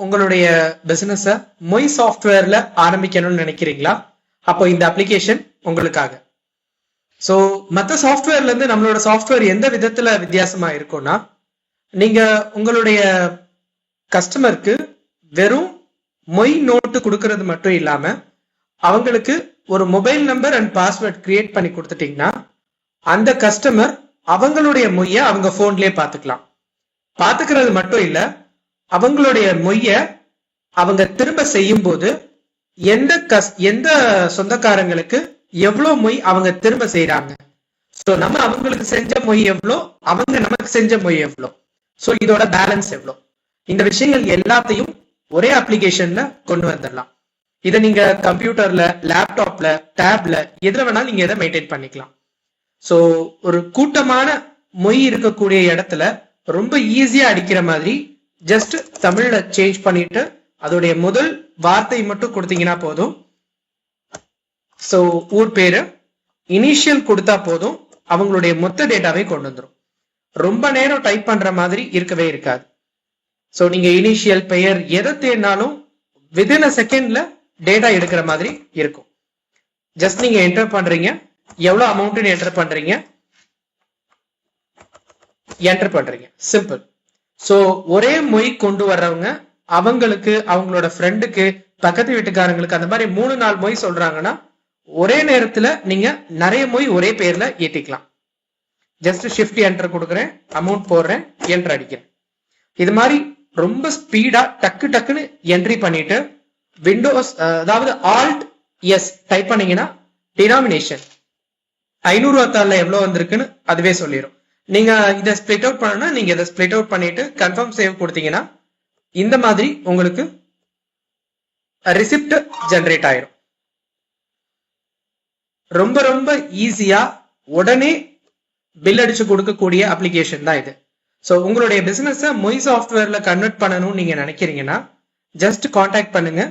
உங்களுடைய பிசினஸ மொய் சாஃப்ட்வேர்ல ஆரம்பிக்கணும்னு நினைக்கிறீங்களா? அப்போ இந்த அப்ளிகேஷன் உங்களுக்காக. ஸோ மற்ற சாஃப்ட்வேர்ல இருந்து நம்மளோட சாஃப்ட்வேர் எந்த விதத்துல வித்தியாசமா இருக்கும்னா, நீங்க உங்களுடைய கஸ்டமருக்கு வெறும் மொய் நோட்டு கொடுக்கறது மட்டும் இல்லாம அவங்களுக்கு ஒரு mobile number and password create பண்ணி கொடுத்துட்டீங்கன்னா அந்த கஸ்டமர் அவங்களுடைய மொய்ய அவங்க போன்லயே பாத்துக்கலாம். பாத்துக்கிறது மட்டும் இல்ல, அவங்களுடைய மொய்ய அவங்க திரும்ப செய்யும் போது எந்த சொந்தக்காரங்களுக்கு எவ்வளவு மொய் அவங்க திரும்ப செய்யறாங்க, சோ நம்ம அவங்களுக்கு செஞ்ச மொய் எவ்வளோ, அவங்க நமக்கு செஞ்ச மொய் எவ்வளோ, சோ இதோட பேலன்ஸ் எவ்வளோ, இந்த விஷயங்கள் எல்லாத்தையும் ஒரே அப்ளிகேஷன்ல கொண்டு வந்துடலாம். இதை நீங்க கம்ப்யூட்டர்ல, லேப்டாப்ல, டேப்ல எதுல வேணாலும் நீங்க இதை மெயின்டைன் பண்ணிக்கலாம். சோ ஒரு கூட்டமான மொய் இருக்கக்கூடிய இடத்துல ரொம்ப ஈஸியா அடிக்கிற மாதிரி ஜஸ்ட் தமிழ்ல சேஞ்ச் பண்ணிட்டு அதோடைய முதல் வார்த்தை மட்டும் கொடுத்தீங்கன்னா போதும். சோ ஊர் பேரு இனிஷியல் கொடுத்தா போதும், அவங்களுடைய மொத்த டேட்டாவை கொண்டு வந்துடும். ரொம்ப நேரம் டைப் பண்ற மாதிரி இருக்கவே இருக்காது. சோ நீங்க இனிஷியல், பெயர் எதை தேடினாலும் வித்தின் அ செகண்ட்ல டேட்டா எடுக்கிற மாதிரி இருக்கும். ஜஸ்ட் நீங்க என்டர் பண்றீங்க, எவ்வளவு அமௌண்ட் என்டர் பண்றீங்க, சிம்பிள். சோ ஒரே மொய் கொண்டு வர்றவங்க அவங்களுக்கு, அவங்களோட ஃப்ரெண்டுக்கு, பக்கத்து வீட்டுக்காரங்களுக்கு அந்த மாதிரி 3-4 மொய் சொல்றாங்கன்னா ஒரே நேரத்துல நீங்க நிறைய மொய் ஒரே பேர்ல ஏத்திக்கலாம். ஜஸ்ட் ஷிஃப்ட் என்டர் கொடுக்குறேன், அமௌண்ட் போடுறேன், என்டர் அடிக்கிறேன். இது மாதிரி ரொம்ப ஸ்பீடா டக்கு டக்குன்னு என்ட்ரி பண்ணிட்டு விண்டோஸ், அதாவது ஆல்ட் எஸ் டைப் பண்ணீங்கன்னா டினாமினேஷன் 500 தாள்ல எவ்வளவு வந்திருக்குன்னு அதுவே சொல்லிடும். நீங்க இதை ஸ்பிளிட் அவுட் பண்ணா நீங்க இதை ஸ்பிளிட் அவுட் பண்ணிட்டு கன்ஃபார்ம் சேவ் கொடுத்தீங்கன்னா இந்த மாதிரி உங்களுக்கு ரிசிப்ட் ஜெனரேட் ஆயிரும். ரொம்ப ரொம்ப ஈஸியா உடனே பில் அடிச்சு கொடுக்கக்கூடிய அப்ளிகேஷன் தான் இது. ஸோ உங்களுடைய பிசினஸை மொய் சாஃப்ட்வேர்ல கன்வெர்ட் பண்ணணும்னு நீங்க நினைக்கிறீங்கன்னா ஜஸ்ட் கான்டாக்ட் பண்ணுங்க.